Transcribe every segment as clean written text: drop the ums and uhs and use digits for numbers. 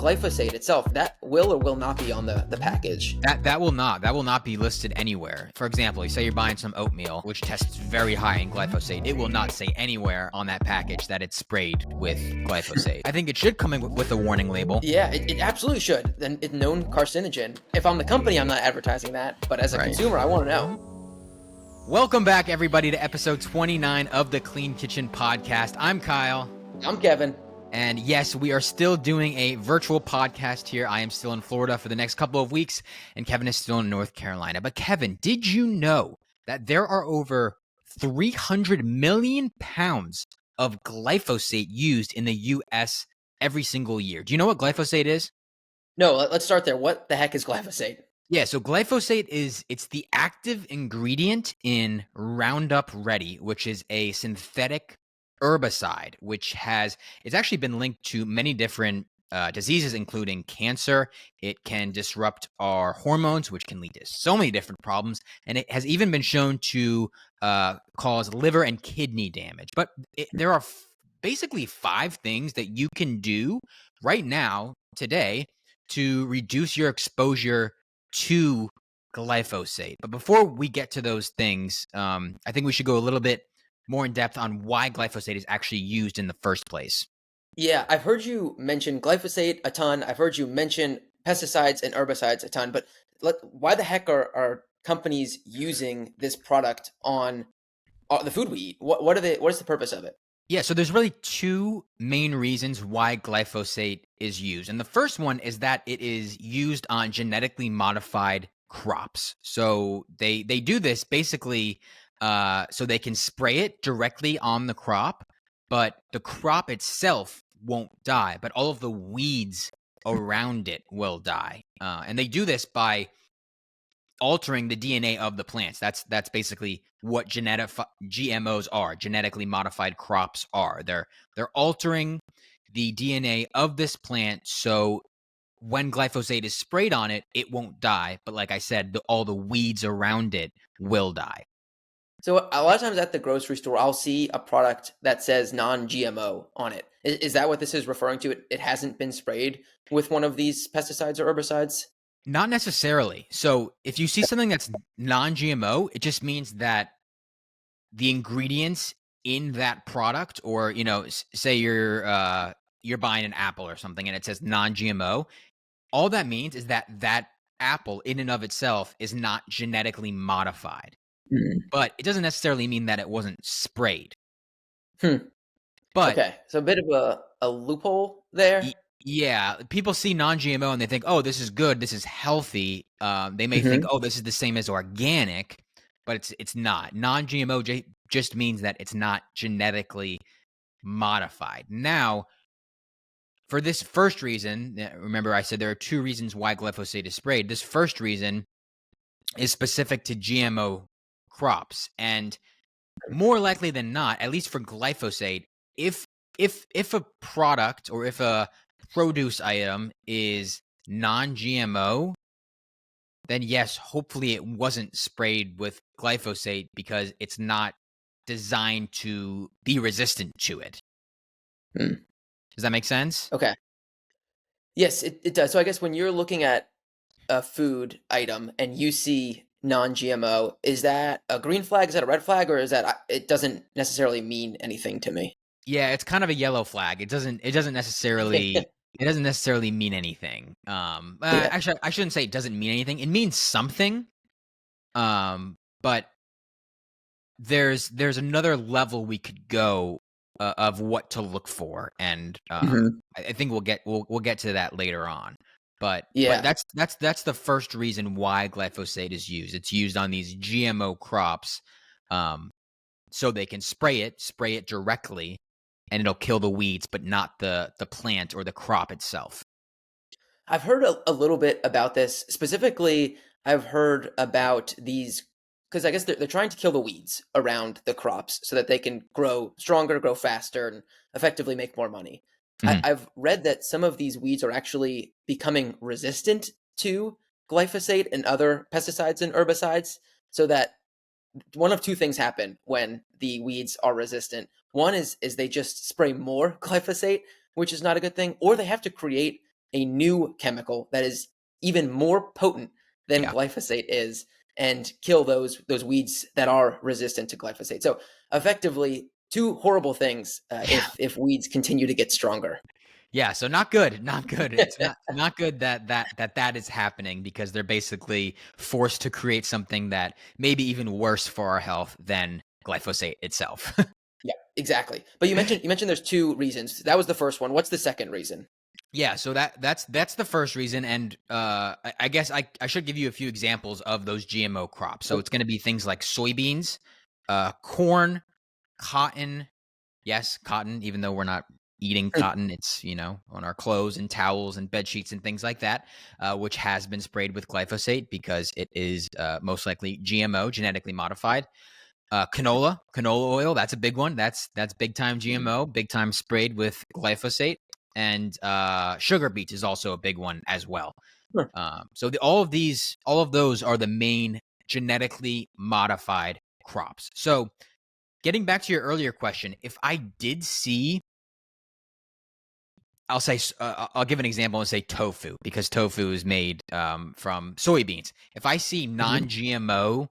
glyphosate itself, that will or will not be on the package? That will not be listed anywhere. For example, you say you're buying some oatmeal, which tests very high in glyphosate. It will not say anywhere on that package that it's sprayed with glyphosate. I think it should come in with a warning label. Yeah, it absolutely should. Then it's known carcinogen. If I'm the company, I'm not advertising that, but as a consumer, I want to know. Welcome back, everybody, to episode 29 of the Clean Kitchen Podcast. I'm Kyle. I'm Kevin. And yes, we are still doing a virtual podcast here. I am still in Florida for the next couple of weeks, and Kevin is still in North Carolina. But Kevin, did you know that there are over 300 million pounds of glyphosate used in the U.S. every single year? Do you know what glyphosate is? No, let's start there. What the heck is glyphosate? Yeah, so glyphosate it's the active ingredient in Roundup Ready, which is a synthetic herbicide, which it's actually been linked to many different diseases, including cancer. It can disrupt our hormones, which can lead to so many different problems. And it has even been shown to cause liver and kidney damage. But there are basically 5 things that you can do right now, today, to reduce your exposure to glyphosate. But before we get to those things, I think we should go a little bit more in depth on why glyphosate is actually used in the first place. Yeah, I've heard you mention glyphosate a ton. I've heard you mention pesticides and herbicides a ton, but why the heck are companies using this product on the food we eat? What is the purpose of it? Yeah, so there's really 2 main reasons why glyphosate is used. And the first one is that it is used on genetically modified crops. So they do this basically so they can spray it directly on the crop, but the crop itself won't die, but all of the weeds around it will die. And they do this by altering the DNA of the plants. That's basically what GMOs are, genetically modified crops are. They're altering the DNA of this plant so when glyphosate is sprayed on it, it won't die. But like I said, all the weeds around it will die. So a lot of times at the grocery store, I'll see a product that says non-GMO on it. Is that what this is referring to? It hasn't been sprayed with one of these pesticides or herbicides? Not necessarily. So if you see something that's non-GMO, it just means that the ingredients in that product, or say you're buying an apple or something and it says non-GMO, all that means is that apple in and of itself is not genetically modified. But it doesn't necessarily mean that it wasn't sprayed. But okay, so a bit of a loophole there. Yeah, people see non-GMO and they think, oh, this is good, this is healthy. They may think, oh, this is the same as organic, but it's not. Non-GMO just means that it's not genetically modified. Now, for this first reason, remember I said there are 2 reasons why glyphosate is sprayed. This first reason is specific to GMO crops, and more likely than not, at least for glyphosate, if a product or if a produce item is non-GMO, then yes, hopefully it wasn't sprayed with glyphosate because it's not designed to be resistant to it. Does that make sense? Okay. Yes, it does. So I guess when you're looking at a food item and you see non-GMO, is that a green flag? Is that a red flag? Or is that it doesn't necessarily mean anything to me? Yeah, it's kind of a yellow flag. It doesn't necessarily mean anything. Actually, I shouldn't say it doesn't mean anything. It means something. But there's another level we could go of what to look for, and I think we'll get to that later on. But that's the first reason why glyphosate is used. It's used on these GMO crops, so they can spray it directly, and it'll kill the weeds, but not the plant or the crop itself. I've heard a little bit about this. Specifically, I've heard about these, because I guess they're trying to kill the weeds around the crops so that they can grow stronger, grow faster, and effectively make more money. I've read that some of these weeds are actually becoming resistant to glyphosate and other pesticides and herbicides, so that one of 2 things happen when the weeds are resistant. One is they just spray more glyphosate, which is not a good thing, or they have to create a new chemical that is even more potent than Yeah. glyphosate is and kill those weeds that are resistant to glyphosate. So effectively, two horrible things Yeah. if weeds continue to get stronger. Yeah, so not good, not good. It's not good that that is happening because they're basically forced to create something that may be even worse for our health than glyphosate itself. Yeah, exactly. But you mentioned there's two reasons. That was the first one. What's the second reason? Yeah, so that's the first reason, and I guess I should give you a few examples of those GMO crops. So Oh, it's going to be things like soybeans, corn, cotton. Yes, cotton. Even though we're not eating cotton, it's on our clothes and towels and bed sheets and things like that, which has been sprayed with glyphosate because it is most likely GMO, genetically modified. Canola oil, that's a big one. That's big time GMO, big time sprayed with glyphosate. And sugar beets is also a big one as well. sure. So all of those are the main genetically modified crops. So getting back to your earlier question, if I did see, I'll give an example and say tofu because tofu is made from soybeans. If I see Mhm. non-GMO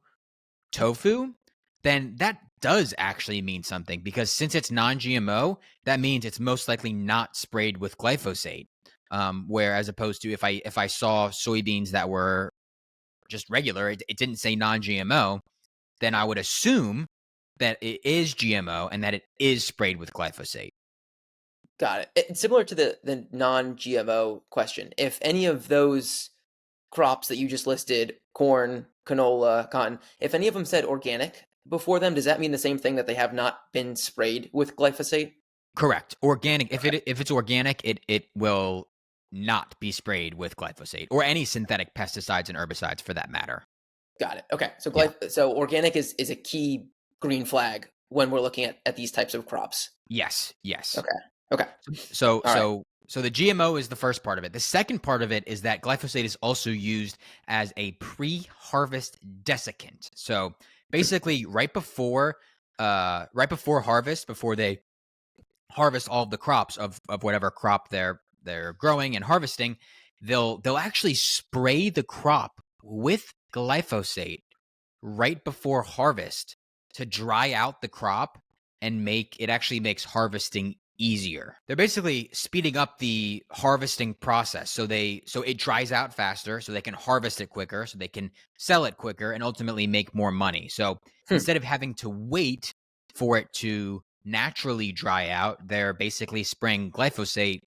tofu, then that does actually mean something because since it's non-GMO, that means it's most likely not sprayed with glyphosate. Where as opposed to if I saw soybeans that were just regular, it didn't say non-GMO, then I would assume that it is GMO and that it is sprayed with glyphosate. Got it. It's similar to the non-GMO question. If any of those crops that you just listed, corn, canola, cotton, if any of them said organic before them, does that mean the same thing that they have not been sprayed with glyphosate? Correct. Organic. Okay. If it's organic, it will not be sprayed with glyphosate or any synthetic pesticides and herbicides for that matter. Got it. Okay. So Yeah. so organic is a key green flag when we're looking at these types of crops. Yes. Yes. Okay. Okay. So All right. so so the GMO is the first part of it. The second part of it is that glyphosate is also used as a pre-harvest desiccant. So Hmm. basically right before harvest, before they harvest all of the crops of whatever crop they're growing and harvesting, they'll actually spray the crop with glyphosate right before harvest to dry out the crop and make it actually makes harvesting easier. They're basically speeding up the harvesting process so it dries out faster so they can harvest it quicker so they can sell it quicker and ultimately make more money. So Hmm. instead of having to wait for it to naturally dry out, they're basically spraying glyphosate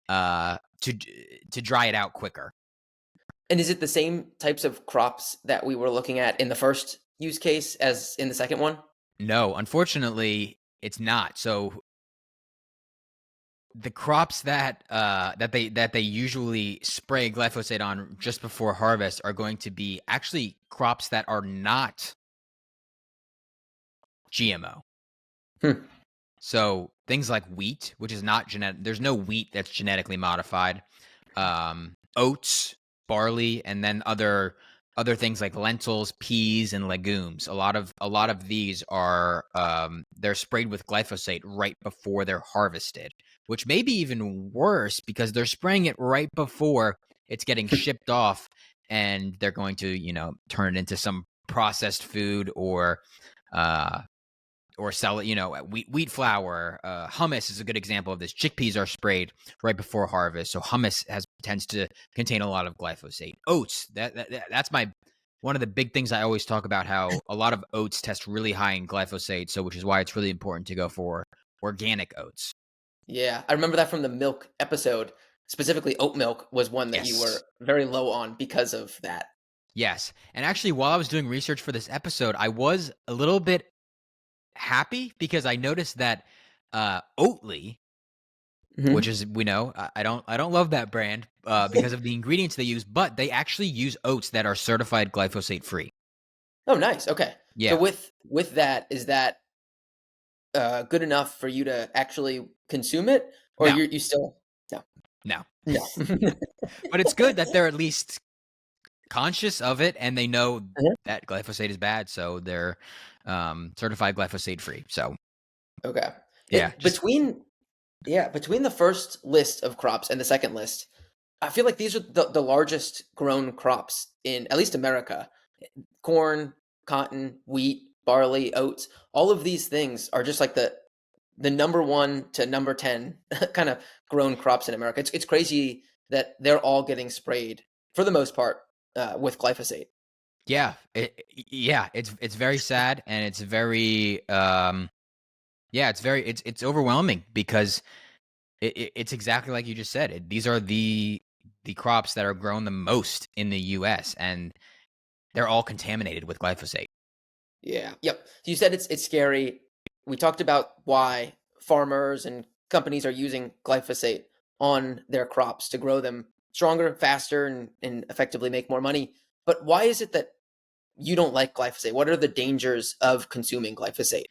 to dry it out quicker. And is it the same types of crops that we were looking at in the first use case as in the second one? No, unfortunately, it's not. So the crops that they usually spray glyphosate on just before harvest are going to be actually crops that are not GMO. Hmm. So things like wheat, which is not genetic. There's no wheat that's genetically modified. Oats, barley, and then other things like lentils, peas, and legumes. A lot of these are they're sprayed with glyphosate right before they're harvested, which may be even worse because they're spraying it right before it's getting shipped off, and they're going to turn it into some processed food uh, or sell it, wheat flour. Hummus is a good example of this. Chickpeas are sprayed right before harvest, so hummus tends to contain a lot of glyphosate. Oats, that's my one of the big things I always talk about. How a lot of oats test really high in glyphosate, so which is why it's really important to go for organic oats. Yeah, I remember that from the milk episode. Specifically, oat milk was one that you Yes. were very low on because of that. Yes. And actually, while I was doing research for this episode, I was a little bit happy because I noticed that Oatly, which Hmm. is I don't love that brand because of the ingredients they use, but they actually use oats that are certified glyphosate free. Oh, nice. Okay. So Yeah, with that, is that good enough for you to actually consume it, or no, you still no no, no? but it's good that they're at least conscious of it and they know Uh-huh. that glyphosate is bad, so they're certified glyphosate free. So Okay. yeah, just Between the first list of crops and the second list, I feel like these are the largest grown crops in at least America. Corn, cotton, wheat, barley, oats, all of these things are just like the number 1 to number 10 kind of grown crops in America. It's crazy that they're all getting sprayed for the most part with glyphosate. Yeah, yeah, it's very sad, and it's very yeah, it's overwhelming because it's exactly like you just said. These are the crops that are grown the most in the U.S. and they're all contaminated with glyphosate. Yeah. Yep. So you said it's scary. We talked about why farmers and companies are using glyphosate on their crops to grow them stronger, faster, and effectively make more money. But why is it that you don't like glyphosate? What are the dangers of consuming glyphosate?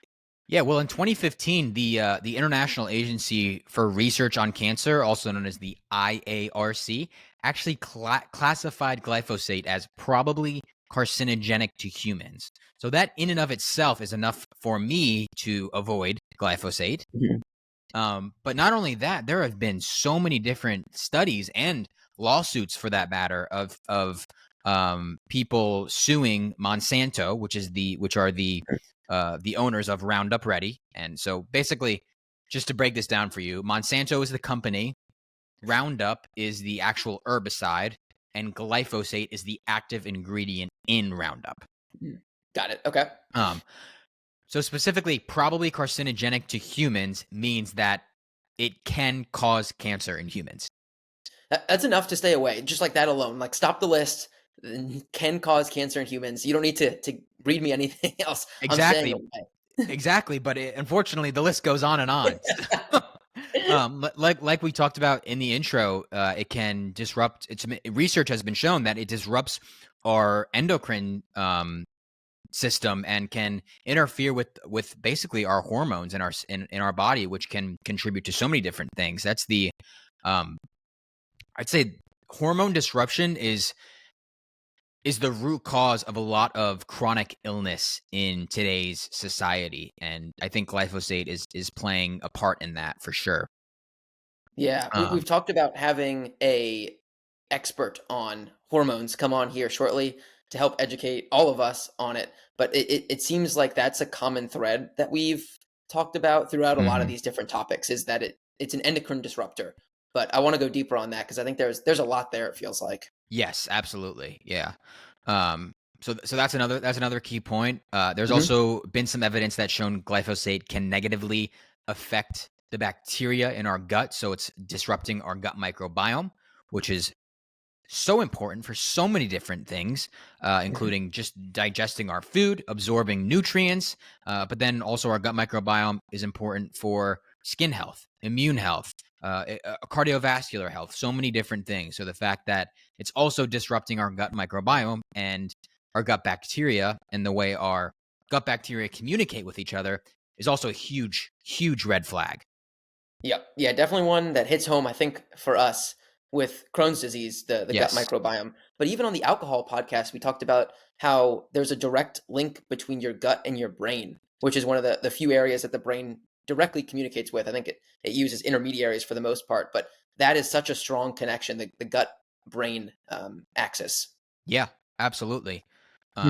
Yeah, well, in 2015, the International Agency for Research on Cancer, also known as the IARC, actually classified glyphosate as probably carcinogenic to humans. So that in and of itself is enough for me to avoid glyphosate. Mhm. But not only that, there have been so many different studies and lawsuits, for that matter, of people suing Monsanto, which are the owners of Roundup Ready. And so, basically, just to break this down for you, Monsanto is the company, Roundup is the actual herbicide, and glyphosate is the active ingredient in Roundup. Mhm. Got it. Okay. Um, So specifically, probably carcinogenic to humans means that it can cause cancer in humans. That's enough to stay away. Just like that alone. Like stop the list. Can cause cancer in humans. You don't need to read me anything else. I'm staying Exactly, away. exactly. But unfortunately, the list goes on and on. Like we talked about in the intro, it can disrupt. Research has been shown that it disrupts our endocrine system and can interfere with basically our hormones in our body, which can contribute to so many different things. That's the um, I'd say hormone disruption is the root cause of a lot of chronic illness in today's society, and I think glyphosate is playing a part in that for sure. Yeah, we've Um, talked about having a expert on hormones come on here shortly to help educate all of us on it. But it seems like that's a common thread that we've talked about throughout a lot of mhm. these different topics is that it's an endocrine disruptor. But I want to go deeper on that because I think there's a lot there, it feels like. Yes, absolutely. Yeah. Um, so that's another key point. There's Hmm. also been some evidence that shown glyphosate can negatively affect the bacteria in our gut, so it's disrupting our gut microbiome, which is so important for so many different things, Hmm. including just digesting our food, absorbing nutrients. But then also, our gut microbiome is important for skin health, immune health, cardiovascular health, so many different things. So, the fact that it's also disrupting our gut microbiome and our gut bacteria and the way our gut bacteria communicate with each other is also a huge, huge red flag. Yep. Yeah, definitely one that hits home, I think, for us with Crohn's disease, the gut Yes. microbiome. But even on the alcohol podcast, we talked about how there's a direct link between your gut and your brain, which is one of the few areas that the brain directly communicates with. I think it uses intermediaries for the most part, but that is such a strong connection, the gut brain axis. Yeah, absolutely.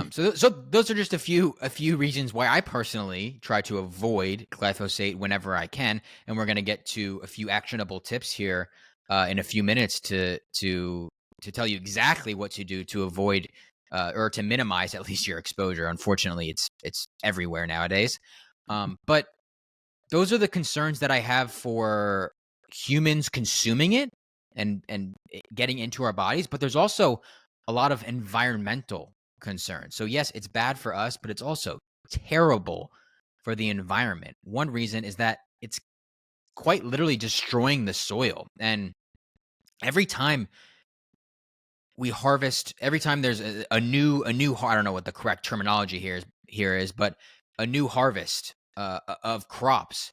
So those are just a few reasons why I personally try to avoid glyphosate whenever I can, and we're going to get to a few actionable tips here in a few minutes to tell you exactly what to do to avoid or to minimize at least your exposure. Unfortunately, it's everywhere nowadays. But those are the concerns that I have for humans consuming it and getting into our bodies, but there's also a lot of environmental concerns. So yes, it's bad for us, but it's also terrible for the environment. One reason is that it's quite literally destroying the soil. And every time every time there's a new I don't know what the correct terminology here is, but a new harvest of crops,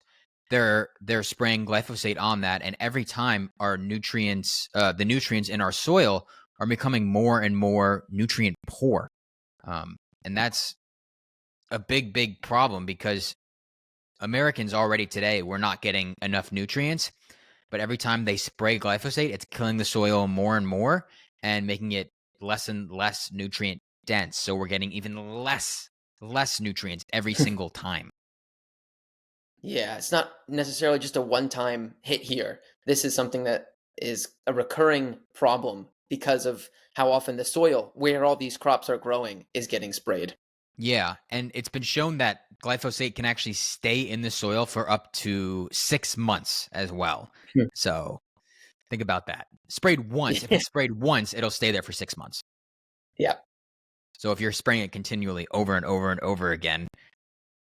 they're spraying glyphosate on that, and every time the nutrients in our soil are becoming more and more nutrient poor, um, and that's a big problem because Americans already today we're not getting enough nutrients, but every time they spray glyphosate, it's killing the soil more and more and making it less and less nutrient dense. So we're getting even less nutrients every single time. Yeah, it's not necessarily just a one-time hit here. This is something that is a recurring problem because of how often the soil where all these crops are growing is getting sprayed. Yeah, and it's been shown that glyphosate can actually stay in the soil for up to 6 months as well. Hmm. So, think about that. Sprayed once, if it's sprayed once, it'll stay there for 6 months. Yeah, So, if you're spraying it continually over and over and over again,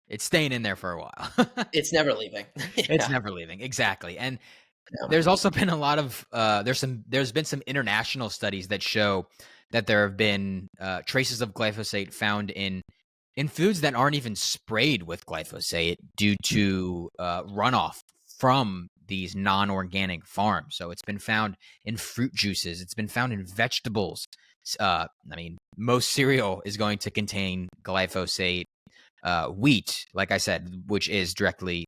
it's staying in there for a while. it's never leaving. It's Yeah. never leaving, exactly, and No. there's also been a lot of, there's been some international studies that show that there have been, traces of glyphosate found in foods that aren't even sprayed with glyphosate due to runoff from these non-organic farms. So it's been found in fruit juices. It's been found in vegetables. I mean, most cereal is going to contain glyphosate. Wheat, like I said, which is directly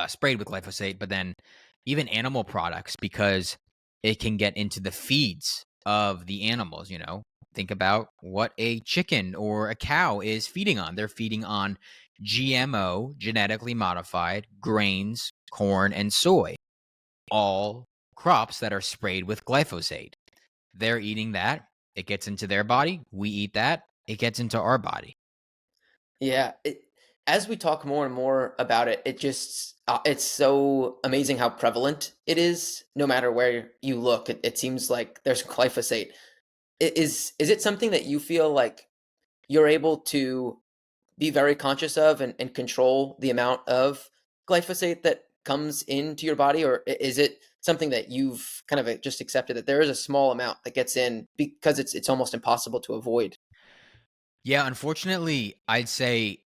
sprayed with glyphosate, but then even animal products because it can get into the feeds of the animals. Think about what a chicken or a cow is feeding on. They're feeding on GMO, genetically modified grains, corn, and soy, all crops that are sprayed with glyphosate. They're eating that. It gets into their body. We eat that. It gets into our body. Yeah, as we talk more and more about it, it's so amazing how prevalent it is. No matter where you look, it seems like there's glyphosate. Is it something that you feel like you're able to be very conscious of and control the amount of glyphosate that comes into your body, or is it something that you've kind of just accepted that there is a small amount that gets in because it's almost impossible to avoid? Yeah, unfortunately, I'd say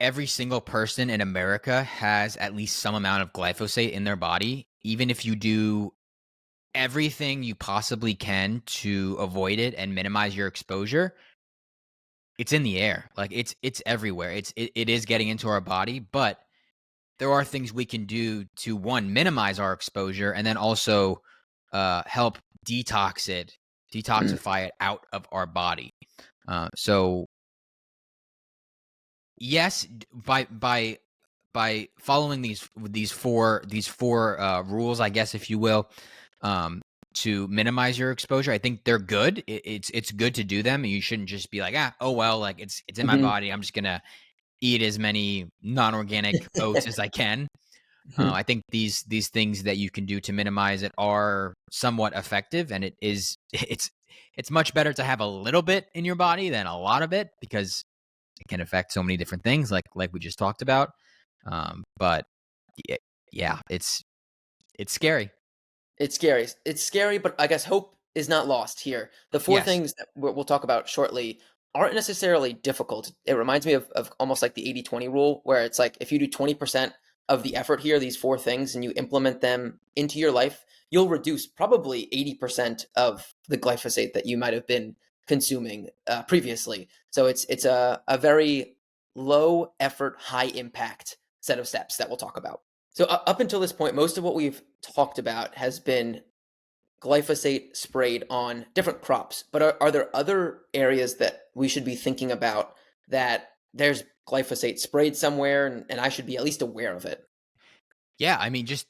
every single person in America has at least some amount of glyphosate in their body. Even if you do everything you possibly can to avoid it and minimize your exposure, it's in the air. Like it's everywhere. It is getting into our body, but there are things we can do to one minimize our exposure and then also help detoxify it out of our body. So yes, by following these four rules, I guess, if you will, um, to minimize your exposure, I think they're good. It's good to do them. You shouldn't just be like, oh well, like it's in my Mhm. body. I'm just gonna eat as many non-organic oats as I can. I think these things that you can do to minimize it are somewhat effective, and it's much better to have a little bit in your body than a lot of it because it can affect so many different things, like we just talked about. But yeah, yeah, it's scary. It's scary. It's scary, but I guess hope is not lost here. The 4 Yes. things that we'll talk about shortly aren't necessarily difficult. It reminds me of almost like the 80-20 rule, where it's like if you do 20% of the effort here, these 4 things, and you implement them into your life, you'll reduce probably 80% of the glyphosate that you might have been consuming previously. So it's a very low effort, high impact set of steps that we'll talk about. So up until this point, most of what we've talked about has been glyphosate sprayed on different crops. But are there other areas that we should be thinking about that there's glyphosate sprayed somewhere and I should be at least aware of it? Yeah, I mean, just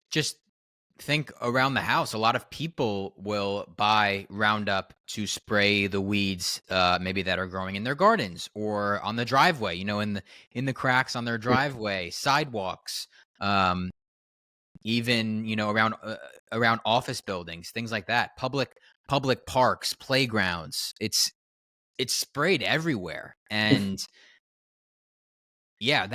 think around the house. A lot of people will buy Roundup to spray the weeds, maybe that are growing in their gardens or on the driveway. In the cracks on their driveway, sidewalks, um, even around office buildings, things like that. Public parks, playgrounds. It's sprayed everywhere, and yeah,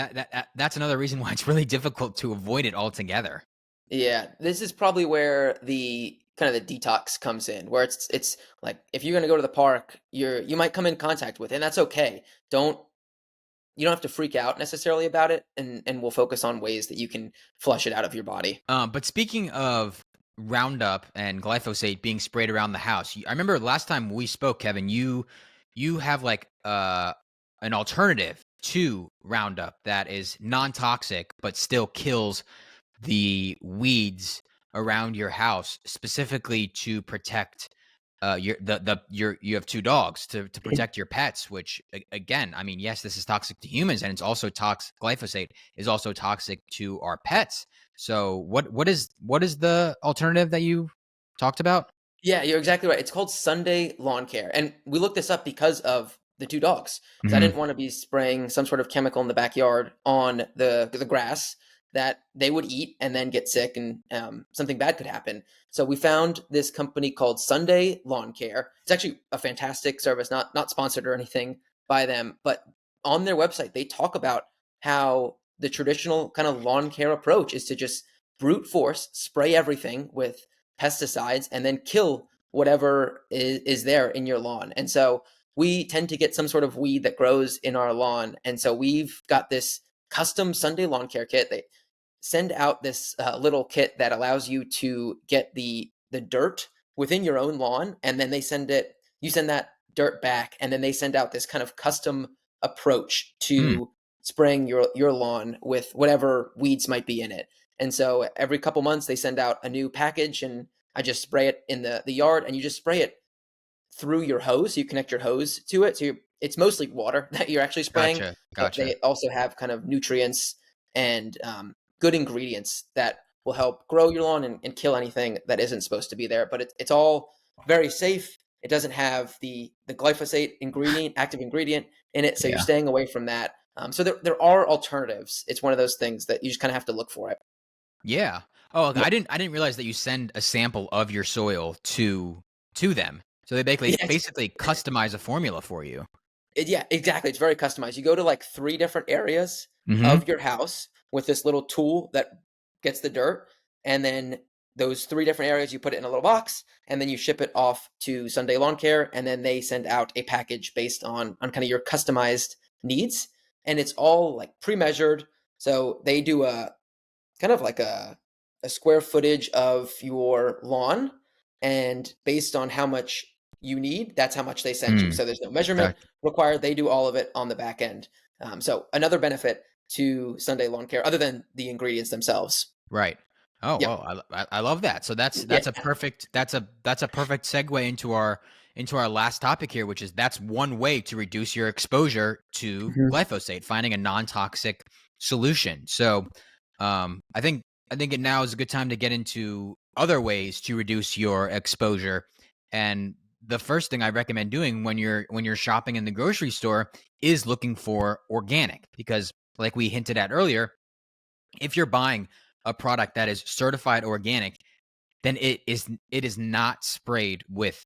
that's another reason why it's really difficult to avoid it altogether. Yeah, this is probably where the kind of the detox comes in, where it's like if you're gonna go to the park, you might come in contact with it, and that's okay. Don't You don't have to freak out necessarily about it, and we'll focus on ways that you can flush it out of your body. But speaking of Roundup and glyphosate being sprayed around the house, I remember last time we spoke, Kevin. You have like an alternative to Roundup that is non toxic but still kills the weeds around your house specifically to protect you have two dogs to protect your pets, which again, I mean, yes, this is toxic to humans, and it's also toxic. Glyphosate is also toxic to our pets. So what is the alternative that you talked about? Yeah, you're exactly right. It's called Sunday Lawn Care, and we looked this up because of the 2 dogs. Because I Hmm. didn't wanna be spraying some sort of chemical in the backyard on the grass that they would eat and then get sick and, something bad could happen. So we found this company called Sunday Lawn Care. It's actually a fantastic service, not sponsored or anything by them, but on their website, they talk about how the traditional kinda lawn care approach is to just brute force spray everything with pesticides and then kill whatever is there in your lawn. And so we tend to get some sort of weed that grows in our lawn. And so we've got this custom Sunday lawn care kit. They send out this little kit that allows you to get the dirt within your own lawn, and then you send that dirt back, and then they send out this kind of custom approach Mm, to spraying your lawn with whatever weeds might be in it. And so every couple months they send out a new package, and I just spray it in the yard, and you just spray it through your hose. You connect your hose to it, so it's mostly water that you're actually spraying, gotcha, but gotcha. they also have kind of nutrients and good ingredients that will help grow your lawn and kill anything that isn't supposed to be there. But it's all very safe. It doesn't have the glyphosate active ingredient in it, so you're Yeah. staying away from that. So there are alternatives. It's one of those things that you just kind of have to look for it. Yeah. Oh, okay. Yeah, I didn't realize that you send a sample of your soil to them. So they basically yeah, basically customize a formula for you. Yeah, exactly. It's very customized. You go to like 3 different areas Mhm. of your house with this little tool that gets the dirt, and then those 3 different areas, you put it in a little box, and then you ship it off to Sunday Lawn Care, and then they send out a package based on kinda your customized needs, and it's all, like, pre-measured. So they do a kind of like a square footage of your lawn, and based on how much you need, that's how much they send you. Mm, So there's no measurement got required. They do all of it on the back end. So another benefit to Sunday Lawn Care, other than the ingredients themselves. right. Oh, Yeah, well, I love that. So yeah, that's a perfect segue into our last topic here, which is that's one way to reduce your exposure to mhm, glyphosate, finding a non-toxic solution. So, I think it now is a good time to get into other ways to reduce your exposure. And the first thing I recommend doing when you're shopping in the grocery store is looking for organic, because like we hinted at earlier, if you're buying a product that is certified organic, then it is not sprayed with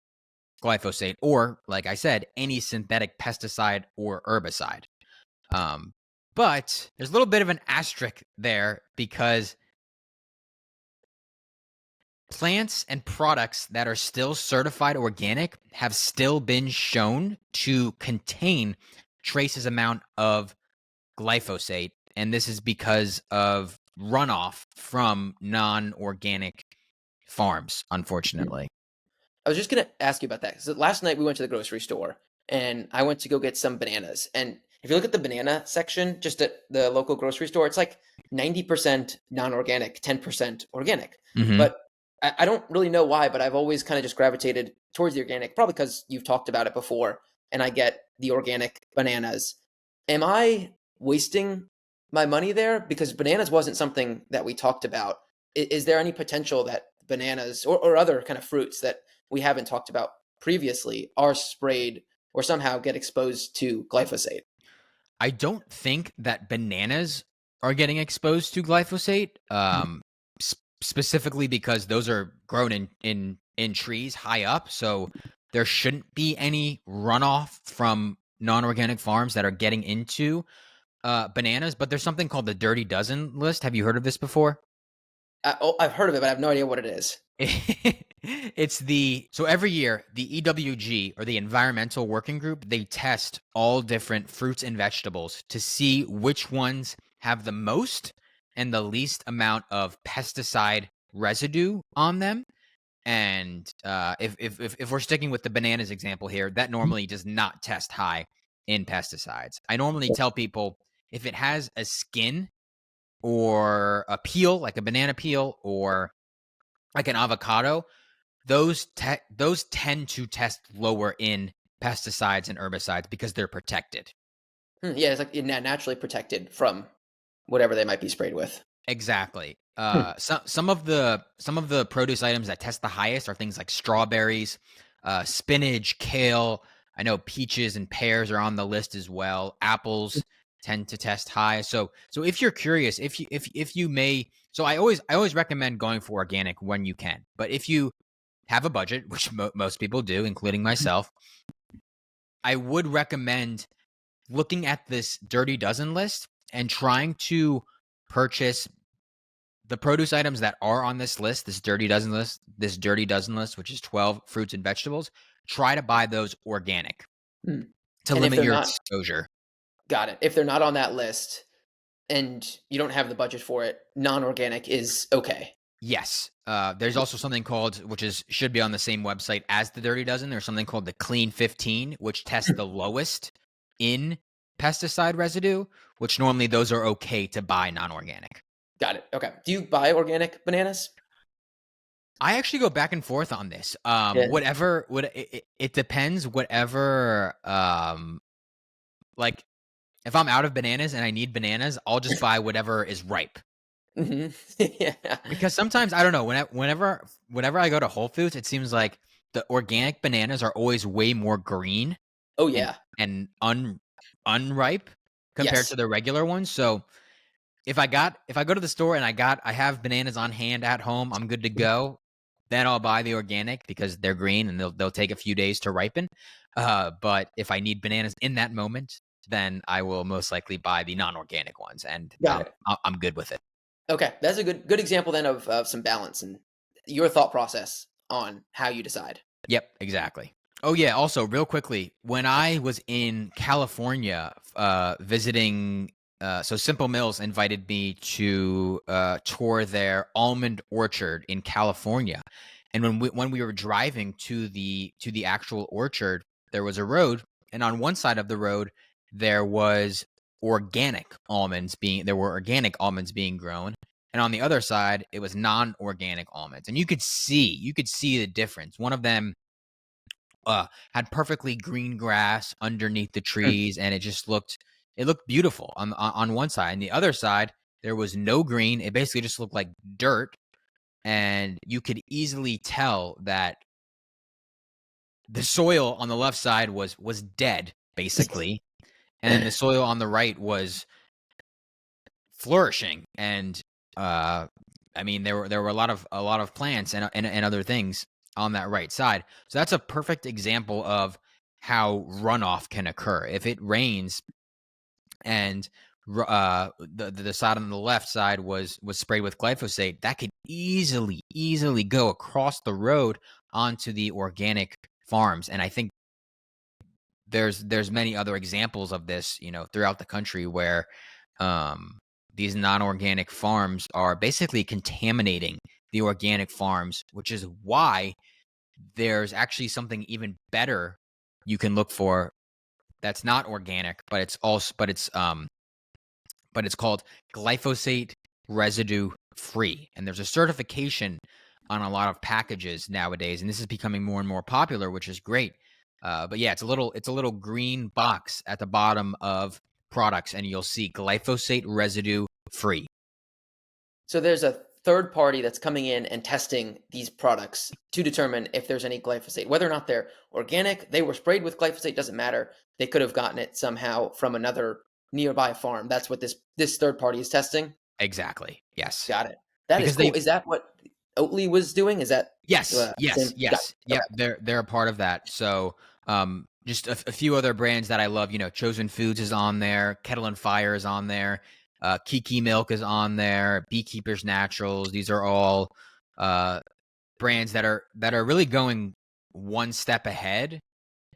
glyphosate or, like I said, any synthetic pesticide or herbicide. Um, but there's a little bit of an asterisk there, because plants and products that are still certified organic have still been shown to contain traces amount of glyphosate, and this is because of runoff from non-organic farms, mhm. unfortunately. I was just gonna ask you about that. So last night we went to the grocery store and I went to go get some bananas. And if you look at the banana section just at the local grocery store, it's like 90% non-organic, 10% organic. Mhm. But I don't really know why, but I've always kind of just gravitated towards the organic, probably because you've talked about it before and I get the organic bananas. Am I wasting my money there? Because bananas wasn't something that we talked about. Is there any potential that bananas or other kind of fruits that we haven't talked about previously are sprayed or somehow get exposed to glyphosate? I don't think that bananas are getting exposed to glyphosate, Mhm. specifically because those are grown in trees high up, so there shouldn't be any runoff from non-organic farms that are getting into bananas. But there's something called the Dirty Dozen list. Have you heard of this before? I've heard of it, but I have no idea what it is. It's the so every year the EWG, or the Environmental Working Group, they test all different fruits and vegetables to see which ones have the most and the least amount of pesticide residue on them. And if we're sticking with the bananas example here, that Mhm. normally does not test high in pesticides. I normally tell people if it has a skin or a peel, like a banana peel, or like an avocado, those tend to test lower in pesticides and herbicides because they're protected. Yeah, it's like you're naturally protected from whatever they might be sprayed with. Exactly. Hmm. Some of the produce items that test the highest are things like strawberries, spinach, kale. I know peaches and pears are on the list as well. Apples tend to test high. So if you're curious, if you may, so I always recommend going for organic when you can. But if you have a budget, which most people do, including myself, I would recommend looking at this Dirty Dozen list and trying to purchase the produce items that are on this list, this dirty dozen list, which is 12 fruits and vegetables. Try to buy those organic Hmm. to And if limit they're your not, exposure. got it. If they're not on that list and you don't have the budget for it, non-organic is okay. Yes. There's also something called, which is should be on the same website as the Dirty Dozen. There's something called the Clean 15, which tests the lowest in pesticide residue, which normally those are okay to buy non-organic. Got it. Okay. Do you buy organic bananas? I actually go back and forth on this. Yeah. Whatever, it depends. Whatever, like if I'm out of bananas and I need bananas, I'll just buy whatever is ripe. Hmm. Yeah. Because sometimes I don't know. Whenever I go to Whole Foods, it seems like the organic bananas are always way more green Oh and yeah. unripe compared Yes. to the regular ones. So if I go to the store and I have bananas on hand at home, I'm good to go. Then I'll buy the organic because they're green and they'll take a few days to ripen. But if I need bananas in that moment, then I will most likely buy the non-organic ones, and Got it. I'm good with it. Okay. That's a good example then of some balance and your thought process on how you decide. Yep, exactly. Oh yeah, also real quickly, when I was in California visiting so Simple Mills invited me to tour their almond orchard in California. And when we were driving to the actual orchard, there was a road, and on one side of the road there was there were organic almonds being grown, and on the other side it was non-organic almonds. And you could see the difference. One of them had perfectly green grass underneath the Hmm. trees, and it looked beautiful on one side. And the other side, there was no green. It basically just looked like dirt, and you could easily tell that the soil on the left side was dead, basically, and then the soil on the right was flourishing. And uh, I mean, there were a lot of plants and other things on that right side. So that's a perfect example of how runoff can occur. If it rains and the side on the left side was sprayed with glyphosate, that could easily go across the road onto the organic farms. And I think there's many other examples of this, throughout the country where um, these non-organic farms are basically contaminating the organic farms, which is why there's actually something even better you can look for that's not organic, but it's called glyphosate residue free. And there's a certification on a lot of packages nowadays, and this is becoming more and more popular, which is great. But yeah, it's a little green box at the bottom of products, and you'll see glyphosate residue free. So there's a third party that's coming in and testing these products to determine if there's any glyphosate. Whether or not they're organic, they were sprayed with glyphosate, doesn't matter. They could have gotten it somehow from another nearby farm. That's what this third party is testing. Exactly. Yes. Got it. That is Because cool. they Is that what Oatly was doing? Is that Yes, yes, same? Got yes. it. Yep, they're a part of that. So, just a few other brands that I love. Chosen Foods is on there. Kettle and Fire is on there. Kiki Milk is on there. Beekeepers Naturals. These are all uh, brands that are really going one step ahead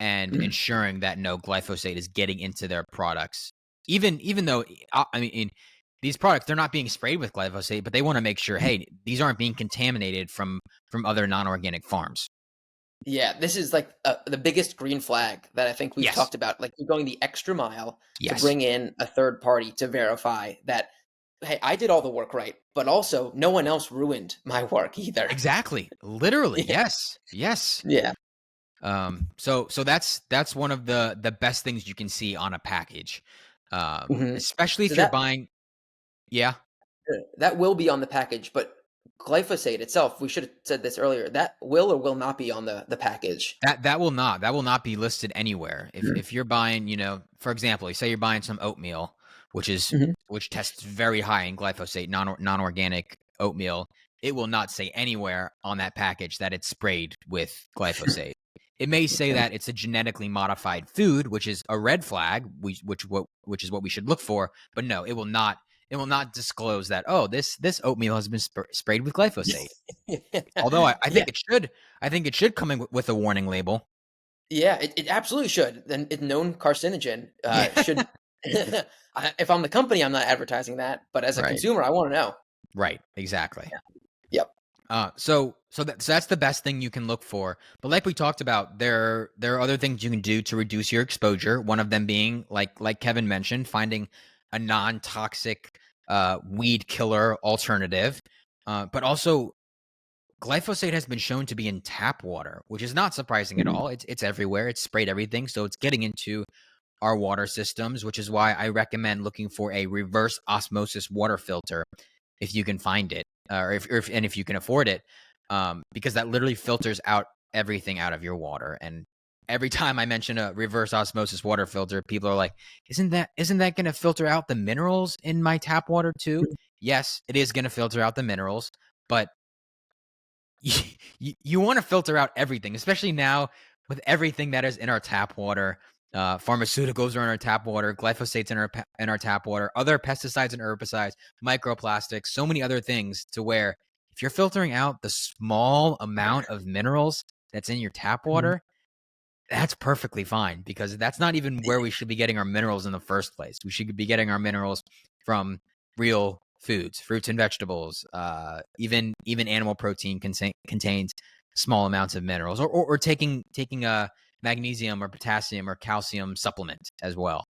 and Okay. ensuring that no glyphosate is getting into their products. Even though I mean, these products, they're not being sprayed with glyphosate, but they want to make sure, hey, these aren't being contaminated from other non-organic farms. Yeah, this is like the biggest green flag that I think we've Yes, talked about. Like you're going the extra mile to yes, bring in a third party to verify that hey, I did all the work right, but also no one else ruined my work either. Exactly. Literally. Yeah. Yes. Yes. Yeah. So that's one of the best things you can see on a package. Mhm. Especially So if you're buying. Yeah. that will be on the package, but glyphosate itself, we should have said this earlier, that will or will not be on the package. That will not be listed anywhere. If Mm. if you're buying, for example, you say you're buying some oatmeal, Mhm. which tests very high in glyphosate, non-organic oatmeal, it will not say anywhere on that package that it's sprayed with glyphosate. It may say Yeah. that it's a genetically modified food, which is a red flag, which is what we should look for. But no, it will not. It will not disclose that. Oh, this oatmeal has been sprayed with glyphosate. Although I Yeah. think it should. I think it should come in with a warning label. Yeah, it absolutely should. Then it's known carcinogen, Yeah. should if I'm the company, I'm not advertising that, but as a Right. consumer, I wanna know. Right. Exactly. Yeah. Yep. So that's the best thing you can look for. But like we talked about, there are other things you can do to reduce your exposure. One of them being like Kevin mentioned, finding a non-toxic weed killer alternative. But also glyphosate has been shown to be in tap water, which is not surprising at Mhm. all. It's everywhere. It's sprayed everything, so it's getting into our water systems, which is why I recommend looking for a reverse osmosis water filter if you can find it, or if you can afford it, because that literally filters out everything out of your water. And every time I mention a reverse osmosis water filter, people are like, "Isn't that going to filter out the minerals in my tap water too?" Yes, it is going to filter out the minerals, but you want to filter out everything, especially now with everything that is in our tap water. Pharmaceuticals are in our tap water, glyphosates in our tap water, other pesticides and herbicides, microplastics, so many other things. To where if you're filtering out the small amount of minerals that's in your tap Mhm. water, that's perfectly fine, because that's not even where we should be getting our minerals in the first place. We should be getting our minerals from real foods, fruits and vegetables. Even animal protein contains small amounts of minerals, or taking a magnesium or potassium or calcium supplement as well.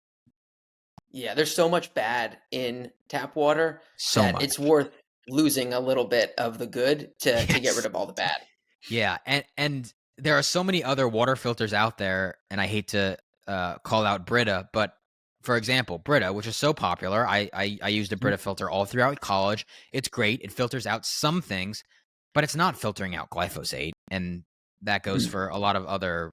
Yeah, there's so much bad in tap water So that much. it's worth losing a little bit of the good to get rid Yes. of all the bad. Yeah, and there are so many other water filters out there, and I hate to call out Brita, but for example, Brita, which is so popular, I used a Mhm. Brita filter all throughout college. It's great. It filters out some things, but it's not filtering out glyphosate, and that goes Mm. for a lot of other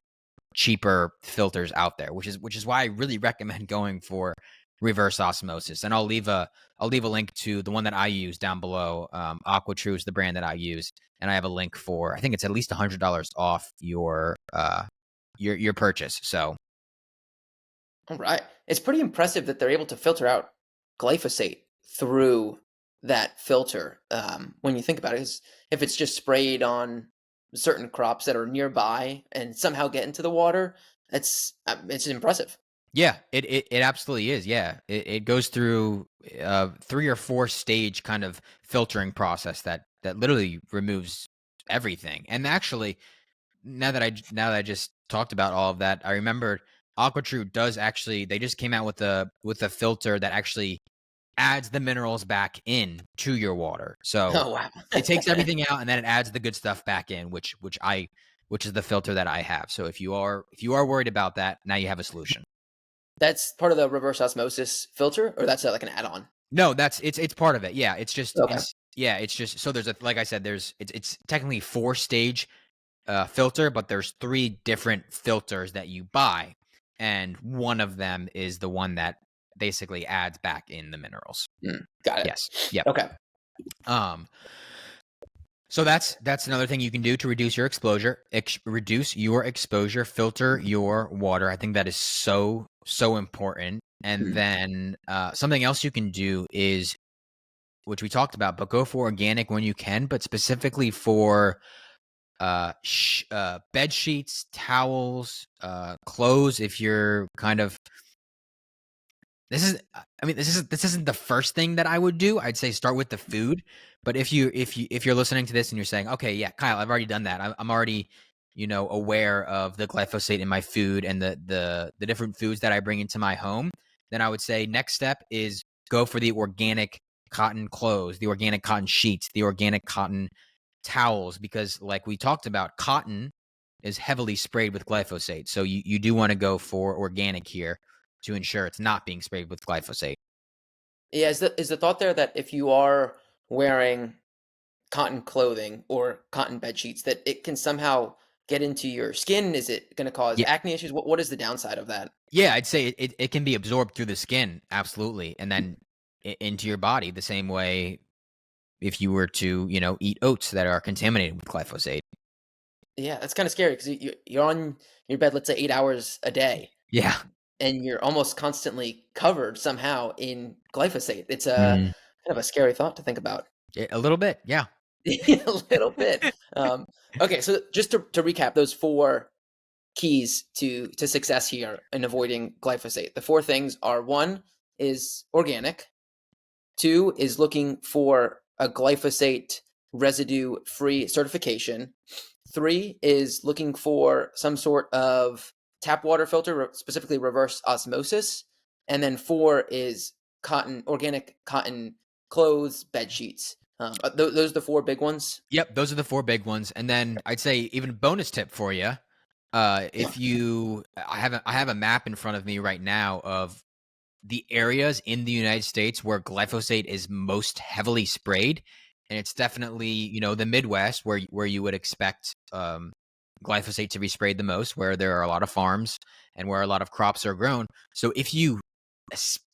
cheaper filters out there, which is why I really recommend going for reverse osmosis. And I'll leave a link to the one that I use down below. AquaTrue is the brand that I use, and I have a link for, I think it's at least $100 off your purchase. So All right. It's pretty impressive that they're able to filter out glyphosate through that filter. When you think about it, 'cause if it's just sprayed on certain crops that are nearby and somehow get into the water, it's impressive. yeah, it absolutely is. Yeah, it goes through 3 or 4 stage kind of filtering process that literally removes everything. And actually, now that I just talked about all of that, I remembered AquaTrue does actually, they just came out with a filter that actually adds the minerals back in to your water. So Oh wow. it takes everything out and then it adds the good stuff back in, which is the filter that I have. So if you are worried about that, now you have a solution. That's part of the reverse osmosis filter, or that's like an add-on. No, it's part of it. Yeah, it's just Okay. it's yeah, it's just, so there's a, like I said, it's technically 4 stage filter, but there's 3 different filters that you buy, and one of them is the one that basically adds back in the minerals. Got it. Yes. Yep. Okay. Um, so that's another thing you can do to reduce your exposure. Reduce your exposure. Filter your water. I think that is so important. And Mm. then something else you can do is, which we talked about, but go for organic when you can, but specifically for bed sheets, towels, clothes. If you're kind of, this isn't the first thing that I would do. I'd say start with the food. But if you're listening to this and you're saying, okay, yeah, Kyle, I've already done that. I'm already aware of the glyphosate in my food and the different foods that I bring into my home. Then I would say next step is go for the organic cotton clothes, the organic cotton sheets, the organic cotton towels, because like we talked about, cotton is heavily sprayed with glyphosate. So you do want to go for organic here to ensure it's not being sprayed with glyphosate. Yeah, is the thought there that if you are wearing cotton clothing or cotton bed sheets that it can somehow get into your skin? Is it going to cause Yeah. acne issues? What is the downside of that? Yeah, I'd say it can be absorbed through the skin, absolutely, and then into your body the same way if you were to, eat oats that are contaminated with glyphosate. Yeah, that's kind of scary because you're on your bed, let's say 8 hours a day, Yeah. and you're almost constantly covered somehow in glyphosate. It's a Mhm. kind of a scary thought to think about. A little bit, yeah. A little bit. Okay, so just to recap, those four keys to success here in avoiding glyphosate. The four things are: one is organic, two is looking for a glyphosate residue free certification, three is looking for some sort of tap water filter, specifically reverse osmosis, and then four is organic cotton clothes, bed sheets. Those are the four big ones. Yep, those are the four big ones, and then I'd say even bonus tip for you, Yeah. if you I have a map in front of me right now of the areas in the United States where glyphosate is most heavily sprayed, and it's definitely, the Midwest where you would expect glyphosate to be sprayed the most, where there are a lot of farms and where a lot of crops are grown. So if you,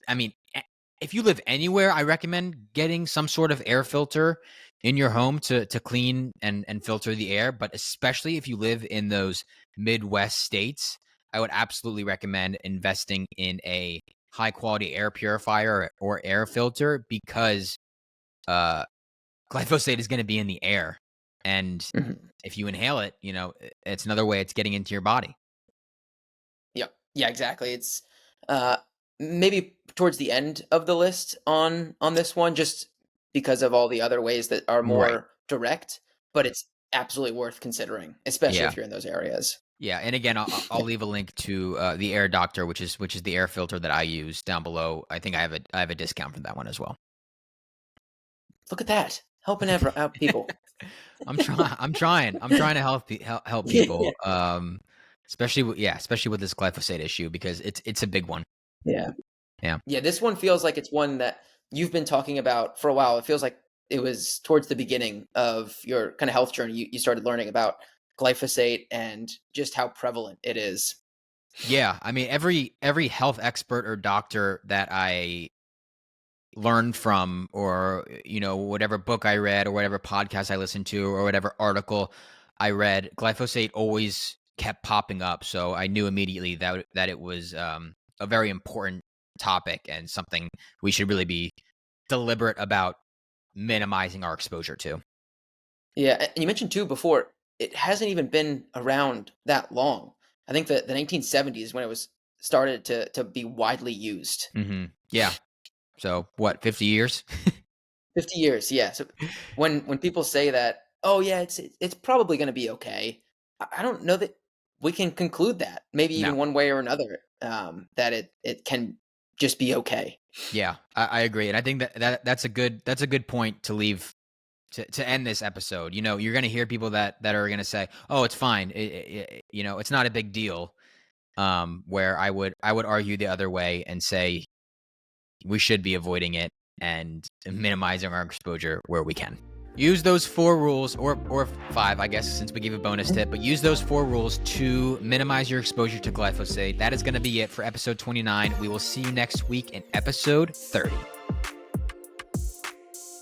I mean, if you live anywhere, I recommend getting some sort of air filter in your home to clean and filter the air. But especially if you live in those Midwest states, I would absolutely recommend investing in a high quality air purifier or air filter, because uh, glyphosate is going to be in the air. And Mhm. if you inhale it, it's another way it's getting into your body. Yep. Yeah, exactly. It's uh maybe towards the end of the list on this one, just because of all the other ways that are Right. more direct, but it's absolutely worth considering, especially Yeah. if you're in those areas. Yeah. And again, I'll Yeah. leave a link to the Air Doctor, which is the air filter that I use, down below. I think I have a discount for that one as well. Look at that. Helping out people. I'm trying to help Yeah. people. Especially with this glyphosate issue, because it's a big one. Yeah. Yeah. Yeah, this one feels like it's one that you've been talking about for a while. It feels like it was towards the beginning of your kind of health journey. You started learning about glyphosate and just how prevalent it is. Yeah, I mean, every health expert or doctor that I learned from, or whatever book I read, or whatever podcast I listened to, or whatever article I read, glyphosate always kept popping up. So I knew immediately that it was a very important topic, and something we should really be deliberate about minimizing our exposure to. Yeah, and you mentioned too before, it hasn't even been around that long. I think that the 1970s when it was started to be widely used. Yeah. So what? 50 years? 50 years, yeah. So when people say that, "Oh yeah, it's probably going to be okay," I don't know that we can conclude that. Maybe No. even one way or another, that it can just be okay. Yeah, I agree, and I think that's a good point to leave to end this episode. You're gonna hear people that are gonna say, "Oh, it's fine. It's not a big deal." Where I would argue the other way and say we should be avoiding it and minimizing our exposure where we can. Use those four rules, or five, I guess, since we gave a bonus tip, but use those four rules to minimize your exposure to glyphosate. That is going to be it for episode 29. We will see you next week in episode 30.